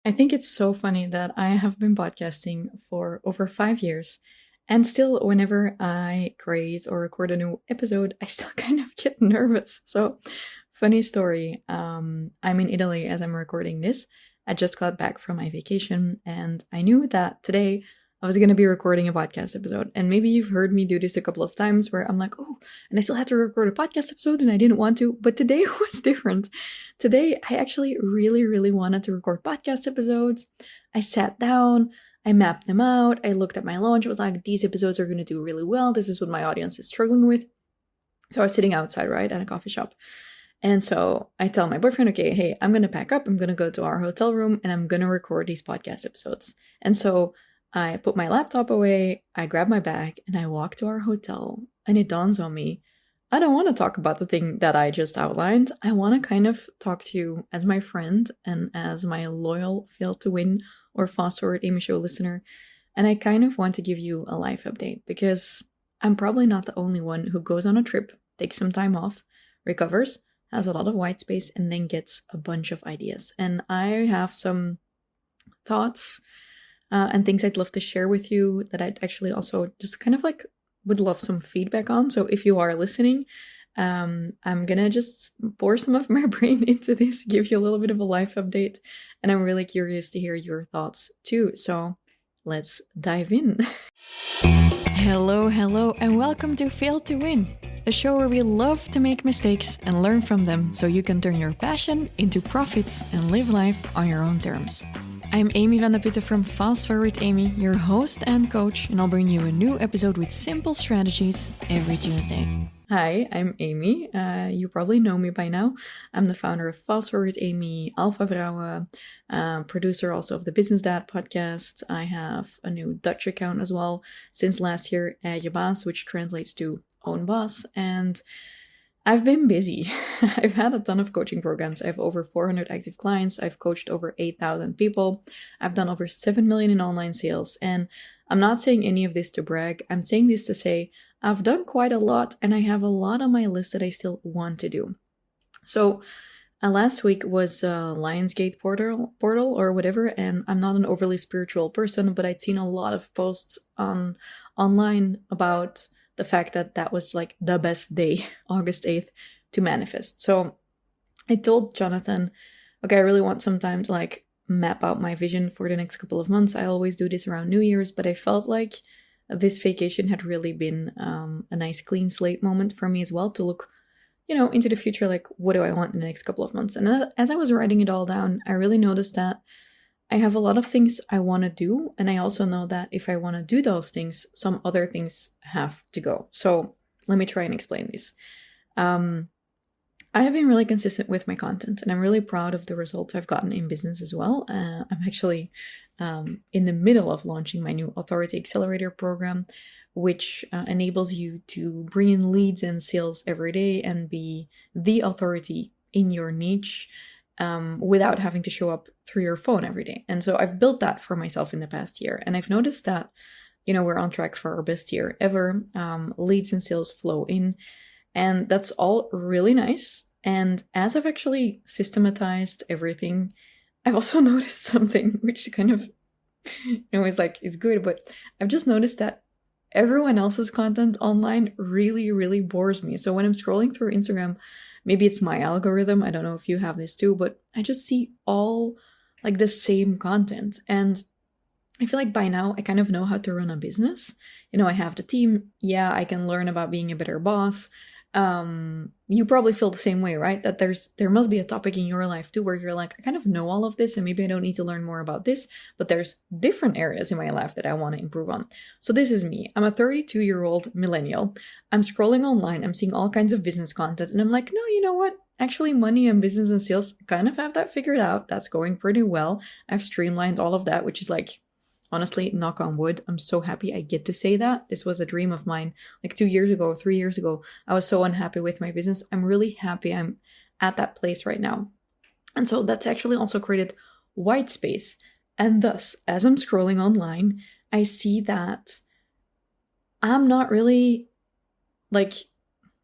I think it's so funny that I have been podcasting for over 5 years, and still, whenever I create or record a new episode, I still kind of get nervous. So, funny story. I'm in Italy as I'm recording this. I just got back from my vacation, and I knew that today I was going to be recording a podcast episode. And maybe you've heard me do this a couple of times where I'm like, oh, and I still had to record a podcast episode and I didn't want to. But today was different. Today, I actually really, really wanted to record podcast episodes. I sat down, I mapped them out, I looked at my launch, I was like, these episodes are going to do really well. This is what my audience is struggling with. So I was sitting outside, right, at a coffee shop. And so I tell my boyfriend, okay, hey, I'm going to pack up, I'm going to go to our hotel room, and I'm going to record these podcast episodes. And so I put my laptop away, I grab my bag, and I walk to our hotel, and it dawns on me, I don't want to talk about the thing that I just outlined. I want to kind of talk to you as my friend and as my loyal Fail to Win or Fast Forward Amy show listener. And I kind of want to give you a life update because I'm probably not the only one who goes on a trip, takes some time off, recovers, has a lot of white space, and then gets a bunch of ideas. And I have some thoughts and things I'd love to share with you that I'd actually also just kind of like would love some feedback on. So if you are listening, I'm gonna just pour some of my brain into this, give you a little bit of a life update, and I'm really curious to hear your thoughts too. So let's dive in. Hello, and welcome to Fail to Win, a show where we love to make mistakes and learn from them so you can turn your passion into profits and live life on your own terms. I'm Amy van der Putten from FastForwardAmy, your host and coach, and I'll bring you a new episode with simple strategies every Tuesday. Hi, I'm Amy. You probably know me by now. I'm the founder of FastForwardAmy, Alpha Vrouwen, producer also of the Business Dad podcast. I have a new Dutch account as well since last year, Je Baas, which translates to own boss, and I've been busy. I've had a ton of coaching programs. I have over 400 active clients. I've coached over 8,000 people. I've done over 7 million in online sales. And I'm not saying any of this to brag. I'm saying this to say I've done quite a lot and I have a lot on my list that I still want to do. So last week was Lionsgate portal or whatever. And I'm not an overly spiritual person, but I'd seen a lot of posts online about the fact that that was like the best day, August 8th, to manifest. So I told Jonathan, okay, I really want some time to like map out my vision for the next couple of months. I always do this around New Year's, but I felt like this vacation had really been a nice clean slate moment for me as well to look, into the future, like what do I want in the next couple of months? And as I was writing it all down, I really noticed that I have a lot of things I want to do, and I also know that if I want to do those things, some other things have to go. So let me try and explain this. I have been really consistent with my content, and I'm really proud of the results I've gotten in business as well. I'm actually in the middle of launching my new Authority Accelerator program, which enables you to bring in leads and sales every day and be the authority in your niche without having to show up through your phone every day. And so I've built that for myself in the past year. And I've noticed that, we're on track for our best year ever. Leads and sales flow in. And that's all really nice. And as I've actually systematized everything, I've also noticed something which kind of, is good. But I've just noticed that everyone else's content online really, really bores me. So when I'm scrolling through Instagram, maybe it's my algorithm, I don't know if you have this too, but I just see all like the same content. And I feel like by now I kind of know how to run a business. I have the team. Yeah, I can learn about being a better boss. You probably feel the same way, right? That there must be a topic in your life too where you're like, I kind of know all of this and maybe I don't need to learn more about this, but there's different areas in my life that I want to improve on. So this is me. I'm a 32-year-old millennial. I'm scrolling online. I'm seeing all kinds of business content and I'm like, no, you know what? Actually, money and business and sales kind of have that figured out. That's going pretty well. I've streamlined all of that, which is like, honestly, knock on wood, I'm so happy I get to say that. This was a dream of mine like 2 years ago, 3 years ago. I was so unhappy with my business. I'm really happy I'm at that place right now. And so that's actually also created white space. And thus, as I'm scrolling online, I see that I'm not really like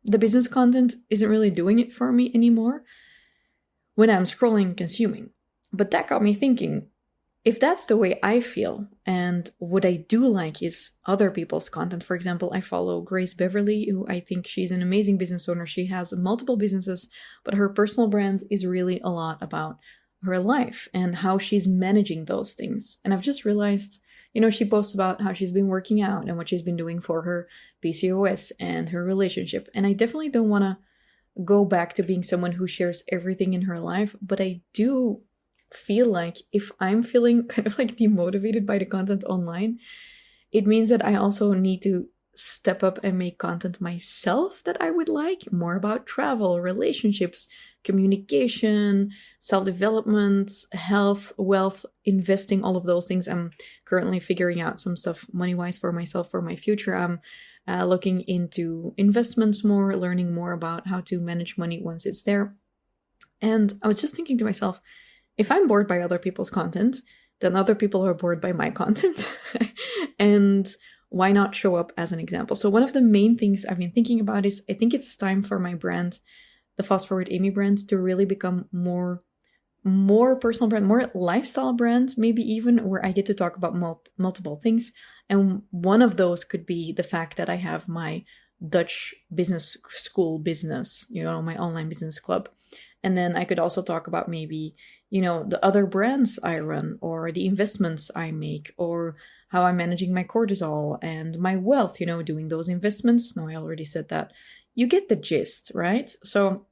the business content isn't really doing it for me anymore when I'm scrolling, consuming. But that got me thinking, if that's the way I feel, and what I do like is other people's content. For example, I follow Grace Beverly, who I think she's an amazing business owner. She has multiple businesses, but her personal brand is really a lot about her life and how she's managing those things. And I've just realized, she posts about how she's been working out and what she's been doing for her PCOS and her relationship. And I definitely don't want to go back to being someone who shares everything in her life, but I do feel like if I'm feeling kind of like demotivated by the content online, it means that I also need to step up and make content myself that I would like, more about travel, relationships, communication, self-development, health, wealth, investing, all of those things. I'm currently figuring out some stuff money-wise for myself for my future. I'm looking into investments more, learning more about how to manage money once it's there. And I was just thinking to myself, if I'm bored by other people's content, then other people are bored by my content. And why not show up as an example? So one of the main things I've been thinking about is I think it's time for my brand, the FastForwardAmy brand, to really become more personal brand, more lifestyle brand, maybe even where I get to talk about multiple things. And one of those could be the fact that I have my Dutch business school business, my online business club. And then I could also talk about maybe, the other brands I run or the investments I make or how I'm managing my cortisol and my wealth, doing those investments. No, I already said that. You get the gist, right? So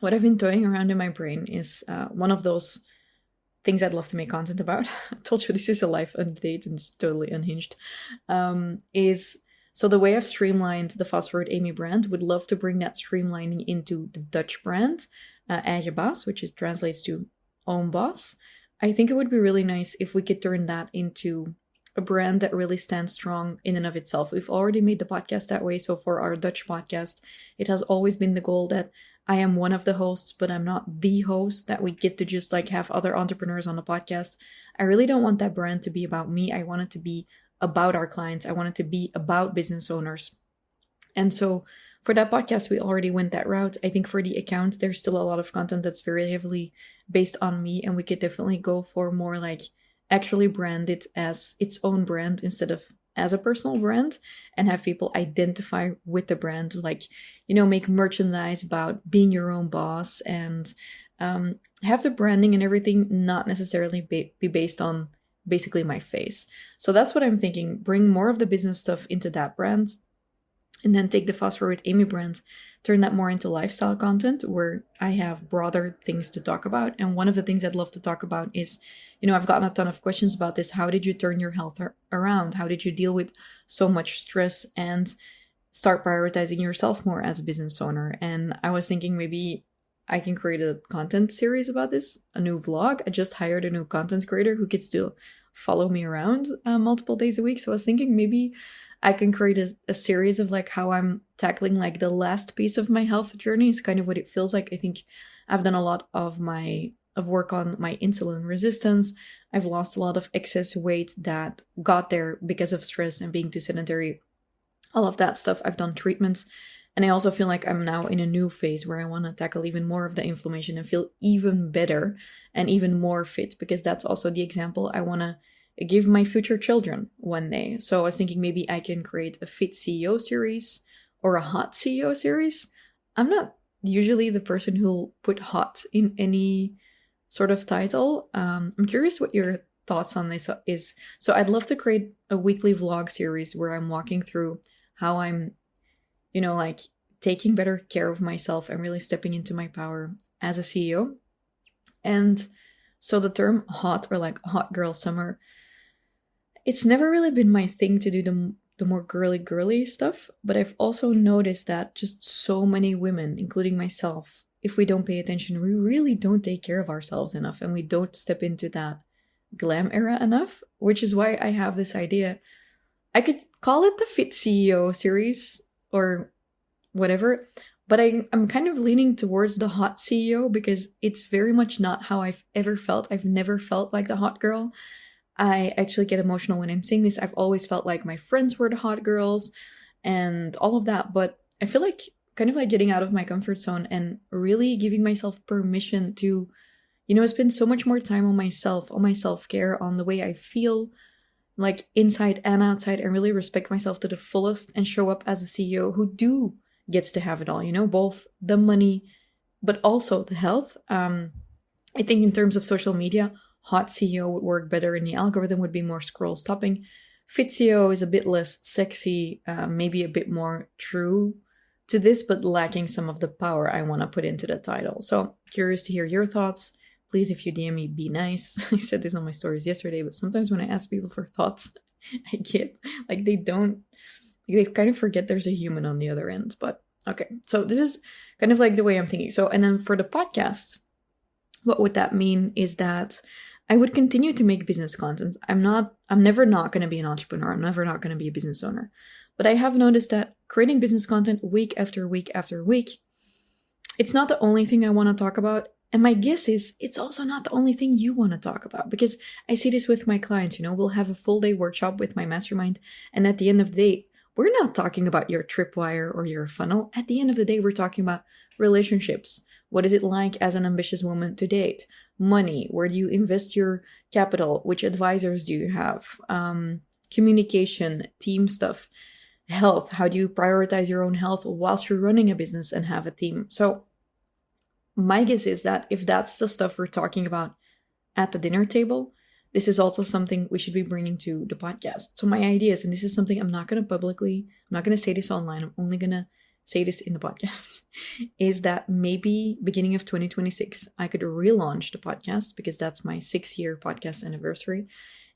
what I've been toying around in my brain is one of those things I'd love to make content about. I told you this is a life update and it's totally unhinged. So the way I've streamlined the FastForwardAmy brand, would love to bring that streamlining into the Dutch brand, eigen baas, which translates to own boss. I think it would be really nice if we could turn that into a brand that really stands strong in and of itself. We've already made the podcast that way. So for our Dutch podcast, it has always been the goal that I am one of the hosts, but I'm not the host, that we get to just like have other entrepreneurs on the podcast. I really don't want that brand to be about me. I want it to be about our clients. I want it to be about business owners. And so for that podcast, we already went that route. I think for the account, there's still a lot of content that's very heavily based on me. And we could definitely go for more like actually brand it as its own brand instead of as a personal brand, and have people identify with the brand, like, make merchandise about being your own boss, and have the branding and everything not necessarily be based on basically my face. So that's what I'm thinking. Bring more of the business stuff into that brand, and then take the FastForwardAmy brand, turn that more into lifestyle content where I have broader things to talk about. And one of the things I'd love to talk about is, I've gotten a ton of questions about this. How did you turn your health around? How did you deal with so much stress and start prioritizing yourself more as a business owner? And I was thinking maybe I can create a content series about this, a new vlog. I just hired a new content creator who gets to follow me around multiple days a week. So I was thinking maybe I can create a series of like how I'm tackling like the last piece of my health journey. It's kind of what it feels like. I think I've done a lot of work on my insulin resistance. I've lost a lot of excess weight that got there because of stress and being too sedentary. All of that stuff. I've done treatments. And I also feel like I'm now in a new phase where I want to tackle even more of the inflammation and feel even better and even more fit, because that's also the example I want to give my future children one day. So I was thinking maybe I can create a Fit CEO series or a Hot CEO series. I'm not usually the person who'll put hot in any sort of title. I'm curious what your thoughts on this is. So I'd love to create a weekly vlog series where I'm walking through how I'm, like taking better care of myself and really stepping into my power as a CEO. And so the term hot, or like hot girl summer, it's never really been my thing to do the more girly stuff, but I've also noticed that just so many women, including myself, if we don't pay attention, we really don't take care of ourselves enough, and we don't step into that glam era enough, which is why I have this idea. I could call it the Fit CEO series or whatever, but I'm kind of leaning towards the hot CEO because it's very much not how I've ever felt. I've never felt like the hot girl. I actually get emotional when I'm saying this. I've always felt like my friends were the hot girls and all of that, but I feel like kind of like getting out of my comfort zone and really giving myself permission to, spend so much more time on myself, on my self-care, on the way I feel, like inside and outside, and really respect myself to the fullest and show up as a CEO who gets to have it all, both the money, but also the health. I think in terms of social media, hot CEO would work better and the algorithm would be more scroll stopping. Fit CEO is a bit less sexy, maybe a bit more true to this, but lacking some of the power I want to put into the title. So curious to hear your thoughts. Please, if you DM me, be nice. I said this on my stories yesterday, but sometimes when I ask people for thoughts, I get like they kind of forget there's a human on the other end. But okay, so this is kind of like the way I'm thinking. So, and then for the podcast, what would that mean is that I would continue to make business content. I'm never not going to be an entrepreneur. I'm never not going to be a business owner. But I have noticed that creating business content week after week after week, it's not the only thing I want to talk about. And my guess is it's also not the only thing you want to talk about, because I see this with my clients. We'll have a full day workshop with my mastermind. And at the end of the day, we're not talking about your tripwire or your funnel. At the end of the day, we're talking about relationships. What is it like as an ambitious woman to date? Money. Where do you invest your capital? Which advisors do you have? Communication, team stuff, health. How do you prioritize your own health whilst you're running a business and have a team? So my guess is that if that's the stuff we're talking about at the dinner table, this is also something we should be bringing to the podcast. So my idea is, and this is something I'm not going to say this online, I'm only going to say this in the podcast, is that maybe beginning of 2026, I could relaunch the podcast, because that's my 6-year podcast anniversary.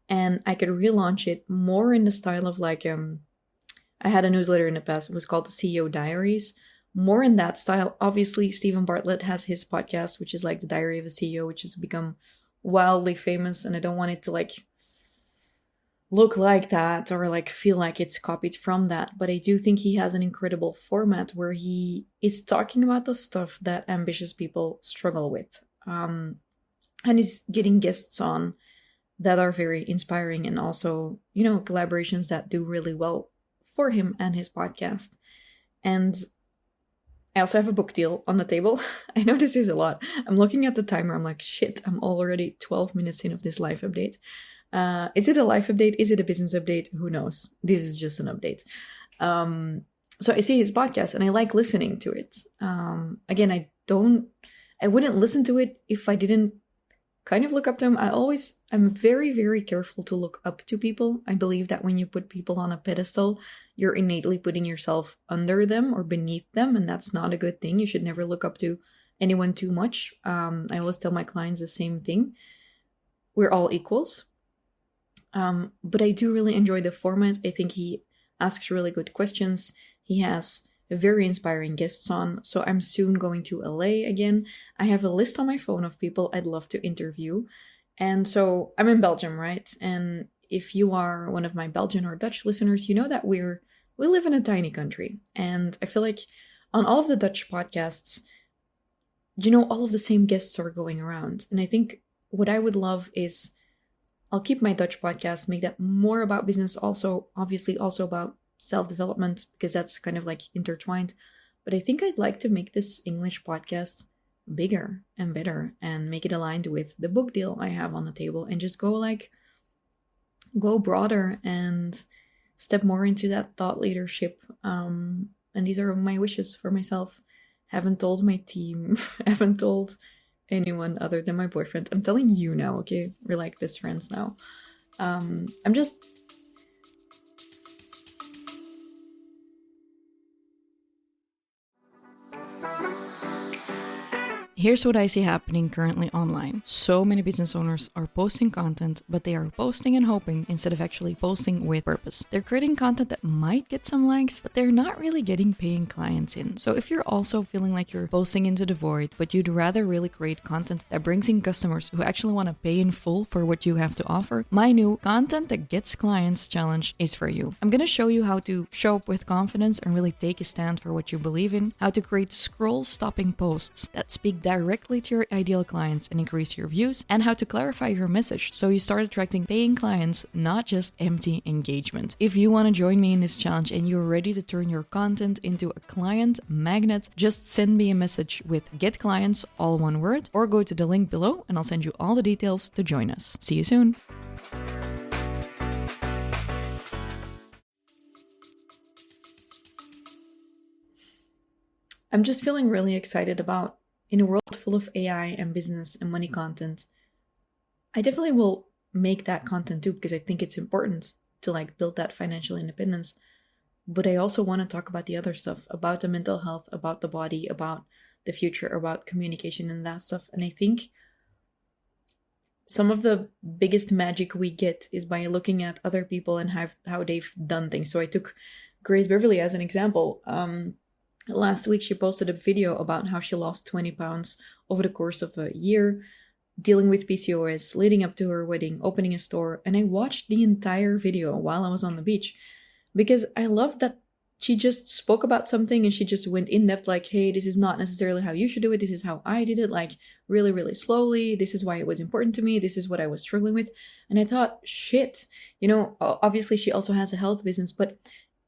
And I could relaunch it more in the style of like, I had a newsletter in the past, it was called the CEO Diaries. More in that style. Obviously, Stephen Bartlett has his podcast, which is like the Diary of a CEO, which has become wildly famous. And I don't want it to like look like that or like feel like it's copied from that. But I do think he has an incredible format where he is talking about the stuff that ambitious people struggle with. And he's getting guests on that are very inspiring, and also, collaborations that do really well for him and his podcast. And I also have a book deal on the table. I know this is a lot. I'm looking at the timer. I'm like, shit, I'm already 12 minutes in of this life update. Is it a life update? Is it a business update? Who knows? This is just an update. So I see his podcast and I like listening to it. Again, I wouldn't listen to it if I didn't kind of look up to him. I'm very, very careful to look up to people. I believe that when you put people on a pedestal, you're innately putting yourself under them or beneath them, and that's not a good thing. You should never look up to anyone too much. I always tell my clients the same thing. We're all equals. But I do really enjoy the format. I think he asks really good questions. He has very inspiring guests on. So I'm soon going to LA again. I have a list on my phone of people I'd love to interview. And so I'm in Belgium, right? And if you are one of my Belgian or Dutch listeners, you know that we live in a tiny country. And I feel like on all of the Dutch podcasts, all of the same guests are going around. And I think what I would love is I'll keep my Dutch podcast, make that more about business, also obviously also about self-development, because that's kind of like intertwined. But I think I'd like to make this English podcast bigger and better and make it aligned with the book deal I have on the table, and just go broader and step more into that thought leadership. And these are my wishes for myself. Haven't told my team, haven't told anyone other than my boyfriend. I'm telling you now, okay? We're like best friends now. Here's what I see happening currently online. So many business owners are posting content, but they are posting and hoping instead of actually posting with purpose. They're creating content that might get some likes, but they're not really getting paying clients in. So if you're also feeling like you're posting into the void, but you'd rather really create content that brings in customers who actually want to pay in full for what you have to offer, my new Content That Gets Clients challenge is for you. I'm going to show you how to show up with confidence and really take a stand for what you believe in, how to create scroll-stopping posts that speak directly to your ideal clients and increase your views, and how to clarify your message so you start attracting paying clients, not just empty engagement. If you want to join me in this challenge and you're ready to turn your content into a client magnet, just send me a message with "get clients," all one word, or go to the link below and I'll send you all the details to join us. See you soon. I'm just feeling really excited about, in a world full of AI and business and money content, I definitely will make that content too, because I think it's important to build that financial independence. But I also want to talk about the other stuff, about the mental health, about the body, about the future, about communication and that stuff. And I think some of the biggest magic we get is by looking at other people and how they've done things. So I took Grace Beverly as an example. Last week, she posted a video about how she lost 20 pounds over the course of a year, dealing with PCOS, leading up to her wedding, opening a store. And I watched the entire video while I was on the beach because I love that she just spoke about something and she just went in depth, hey, this is not necessarily how you should do it. This is how I did it, really, really slowly. This is why it was important to me. This is what I was struggling with. And I thought, shit, obviously she also has a health business, but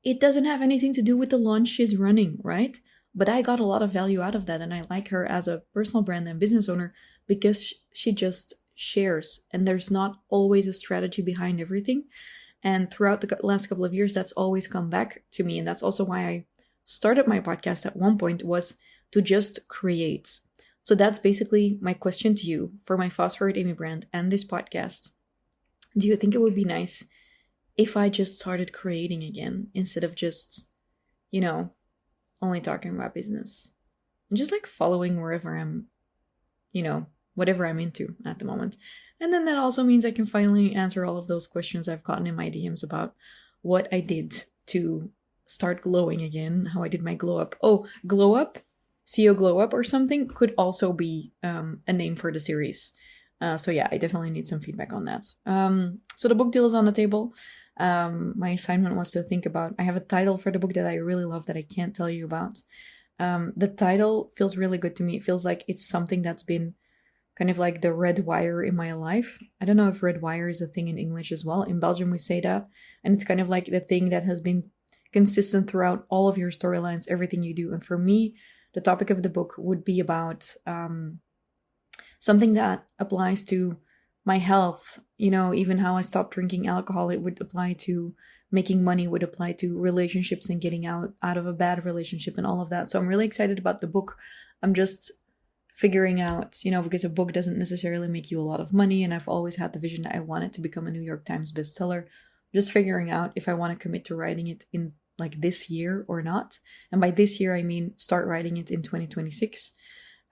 it doesn't have anything to do with the launch she's running, right? But I got a lot of value out of that, and I like her as a personal brand and business owner because she just shares, and there's not always a strategy behind everything. And throughout the last couple of years, that's always come back to me, and that's also why I started my podcast at one point, was to just create. So that's basically my question to you for my FastForwardAmy brand and this podcast. Do you think it would be nice if I just started creating again instead of just, only talking about business and just following wherever I'm, whatever I'm into at the moment? And then that also means I can finally answer all of those questions I've gotten in my DMs about what I did to start glowing again, how I did my glow up. Oh, glow up, CEO glow up or something could also be a name for the series. So yeah, I definitely need some feedback on that. So the book deal is on the table. My assignment was to think about, I have a title for the book that I really love that I can't tell you about. The title feels really good to me. It feels like it's something that's been kind of like the red wire in my life. I don't know if red wire is a thing in English as well. In Belgium, we say that. And it's kind of like the thing that has been consistent throughout all of your storylines, everything you do. And for me, the topic of the book would be about something that applies to my health, even how I stopped drinking alcohol. It would apply to making money, would apply to relationships and getting out of a bad relationship and all of that. So I'm really excited about the book. I'm just figuring out, because a book doesn't necessarily make you a lot of money. And I've always had the vision that I want it to become a New York Times bestseller. Just figuring out if I want to commit to writing it in this year or not. And by this year, I mean start writing it in 2026.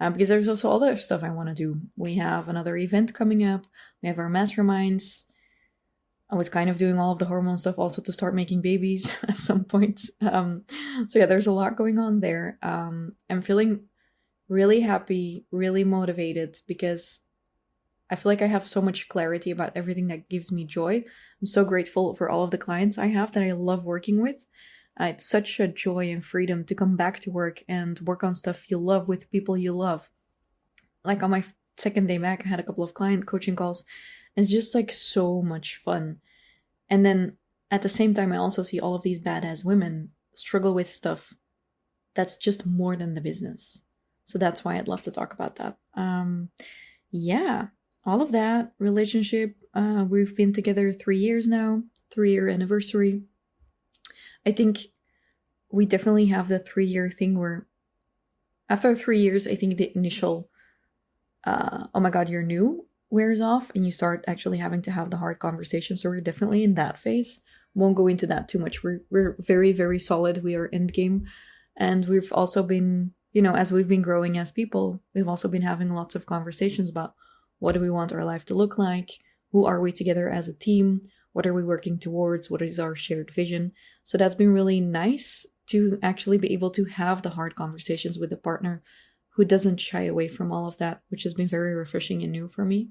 Because there's also other stuff I want to do. We have another event coming up. We have our masterminds. I was kind of doing all of the hormone stuff also to start making babies at some point. So yeah, there's a lot going on there. I'm feeling really happy, really motivated because I feel like I have so much clarity about everything that gives me joy. I'm so grateful for all of the clients I have that I love working with. It's such a joy and freedom to come back to work and work on stuff you love with people you love. On my second day back, I had a couple of client coaching calls. And it's just so much fun. And then at the same time, I also see all of these badass women struggle with stuff that's just more than the business. So that's why I'd love to talk about that. Yeah, all of that. Relationship. We've been together 3 years now, 3-year anniversary. I think we definitely have the 3-year thing where after 3 years, I think the initial, oh my God, you're new wears off and you start actually having to have the hard conversations. So we're definitely in that phase. Won't go into that too much. We're very, very solid. We are endgame. And we've also been, as we've been growing as people, we've also been having lots of conversations about what do we want our life to look like? Who are we together as a team? What are we working towards? What is our shared vision? So that's been really nice to actually be able to have the hard conversations with a partner who doesn't shy away from all of that, which has been very refreshing and new for me.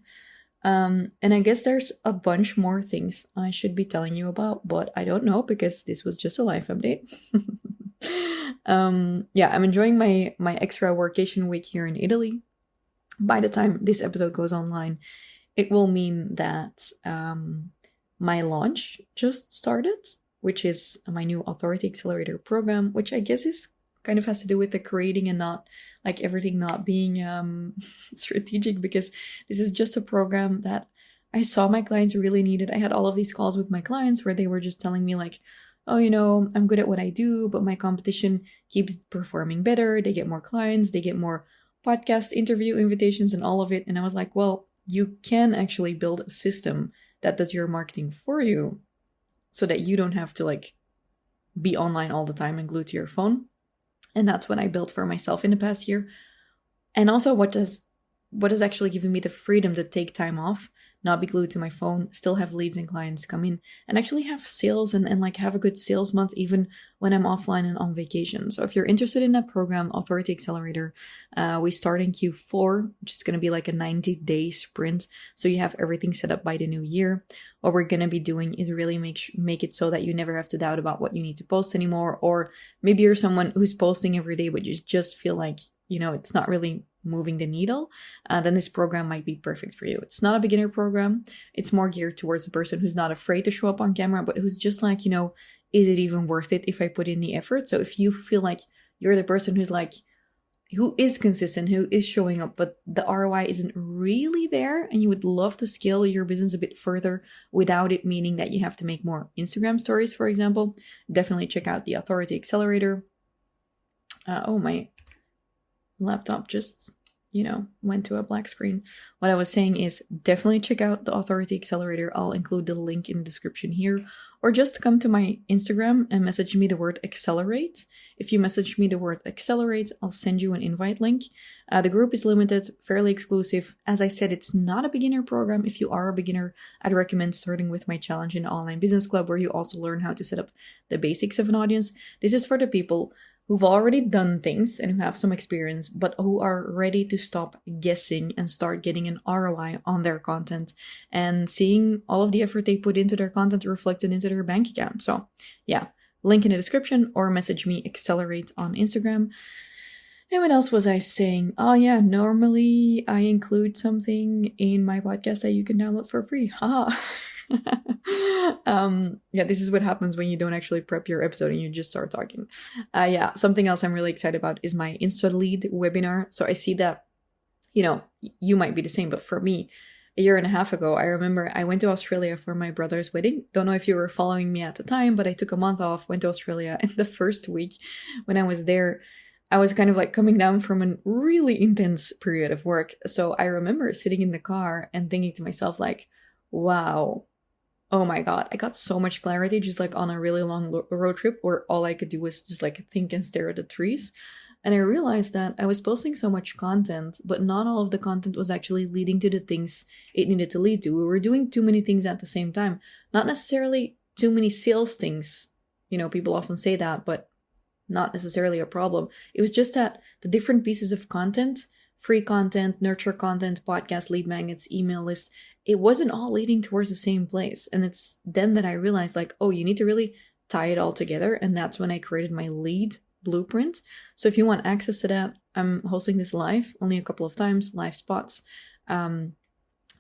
And I guess there's a bunch more things I should be telling you about, but I don't know because this was just a life update. Yeah, I'm enjoying my extra workation week here in Italy. by the time this episode goes online, it will mean that my launch just started, which is my new Authority Accelerator program, which I guess is kind of has to do with the creating and not like everything not being strategic, because this is just a program that I saw my clients really needed. I had all of these calls with my clients where they were just telling me like, oh, I'm good at what I do, but my competition keeps performing better. They get more clients, they get more podcast interview invitations and all of it. And I was like, well, you can actually build a system that does your marketing for you so that you don't have to like be online all the time and glued to your phone. And that's what I built for myself in the past year. And also what has actually given me the freedom to take time off, not be glued to my phone, still have leads and clients come in, and actually have sales and like have a good sales month even when I'm offline and on vacation. So if you're interested in that program, Authority Accelerator, we start in Q4, which is going to be like a 90-day sprint. So you have everything set up by the new year. What we're going to be doing is really make it so that you never have to doubt about what you need to post anymore. Or maybe you're someone who's posting every day, but you just feel like, it's not really moving the needle, then this program might be perfect for you. It's not a beginner program. It's more geared towards the person who's not afraid to show up on camera, but who's just like, is it even worth it if I put in the effort? So if you feel like you're the person who is consistent, who is showing up, but the ROI isn't really there, and you would love to scale your business a bit further without it meaning that you have to make more Instagram stories, for example, definitely check out the Authority Accelerator. Oh, my laptop just, went to a black screen. What I was saying is definitely check out the Authority Accelerator. I'll include the link in the description here, or just come to my Instagram and message me the word accelerate. If you message me the word accelerate, I'll send you an invite link. The group is limited, fairly exclusive. As I said, it's not a beginner program. If you are a beginner, I'd recommend starting with my challenge in the Online Business Club, where you also learn how to set up the basics of an audience. This is for the people who've already done things and who have some experience, but who are ready to stop guessing and start getting an ROI on their content and seeing all of the effort they put into their content reflected into their bank account. So yeah, link in the description, or message me accelerate on Instagram. And what else was I saying? Oh yeah, normally I include something in my podcast that you can download for free. Haha. Yeah, this is what happens when you don't actually prep your episode and you just start talking. Something else I'm really excited about is my Insta Lead webinar. So I see that, you might be the same, but for me, a year and a half ago, I remember I went to Australia for my brother's wedding. Don't know if you were following me at the time, but I took a month off, went to Australia, and the first week when I was there, I was kind of like coming down from a really intense period of work. So I remember sitting in the car and thinking to myself like, wow, oh my God, I got so much clarity just like on a really long road trip where all I could do was just like think and stare at the trees. And I realized that I was posting so much content, but not all of the content was actually leading to the things it needed to lead to. We were doing too many things at the same time, not necessarily too many sales things. People often say that, but not necessarily a problem. It was just that the different pieces of content, free content, nurture content, podcast, lead magnets, email list, it wasn't all leading towards the same place. And it's then that I realized like, oh, you need to really tie it all together. And that's when I created my lead blueprint. So if you want access to that, I'm hosting this live only a couple of times, live spots.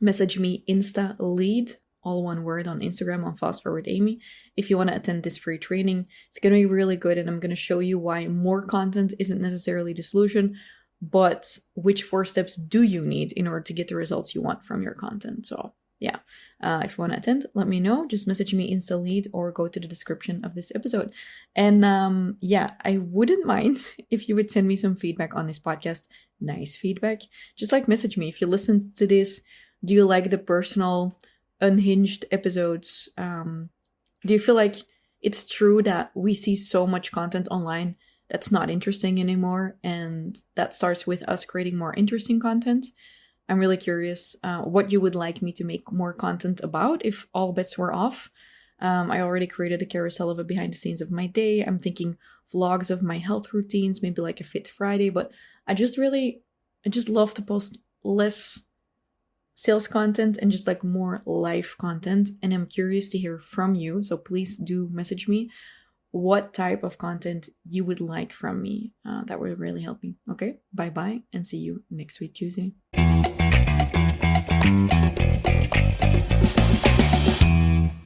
Message me Insta Lead, all one word, on Instagram on FastForwardAmy. If you want to attend this free training, it's going to be really good. And I'm going to show you why more content isn't necessarily the solution, but which 4 steps do you need in order to get the results you want from your content. So yeah, if you want to attend, let me know. Just message me Insta Lead or go to the description of this episode. And I wouldn't mind if you would send me some feedback on this podcast. Nice feedback. Just like message me if you listen to this. Do you like the personal, unhinged episodes? Do you feel like it's true that we see so much content online that's not interesting anymore, and that starts with us creating more interesting content? I'm really curious what you would like me to make more content about if all bets were off. I already created a carousel of a behind the scenes of my day. I'm thinking vlogs of my health routines, maybe like a Fit Friday, but I just love to post less sales content and just like more life content. And I'm curious to hear from you. So please do message me. what type of content you would like from me. That would really help me. Okay, bye and see you next week, Tuesday.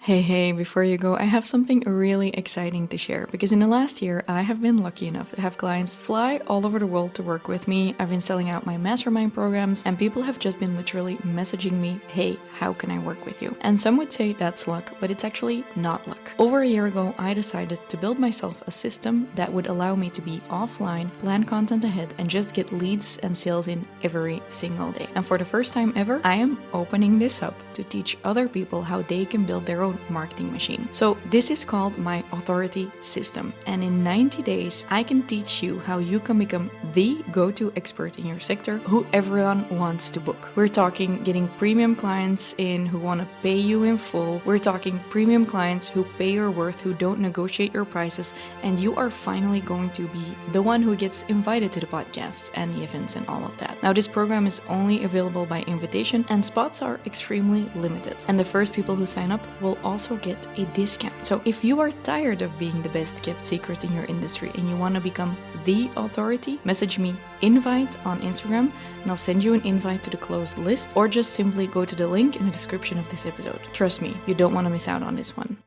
Hey, before you go, I have something really exciting to share because in the last year, I have been lucky enough to have clients fly all over the world to work with me. I've been selling out my mastermind programs and people have just been literally messaging me, hey, how can I work with you? And some would say that's luck, but it's actually not luck. Over a year ago, I decided to build myself a system that would allow me to be offline, plan content ahead, and just get leads and sales in every single day. And for the first time ever, I am opening this up to teach other people how they can build their own marketing machine. So this is called my authority system. And in 90 days, I can teach you how you can become the go-to expert in your sector who everyone wants to book. We're talking getting premium clients in who want to pay you in full. We're talking premium clients who pay your worth, who don't negotiate your prices. And you are finally going to be the one who gets invited to the podcasts and the events and all of that. Now, this program is only available by invitation and spots are extremely limited. And the first people who sign up will also get a discount. So if you are tired of being the best kept secret in your industry and you want to become the authority, message me invite on Instagram and I'll send you an invite to the closed list, or just simply go to the link in the description of this episode. Trust me, you don't want to miss out on this one.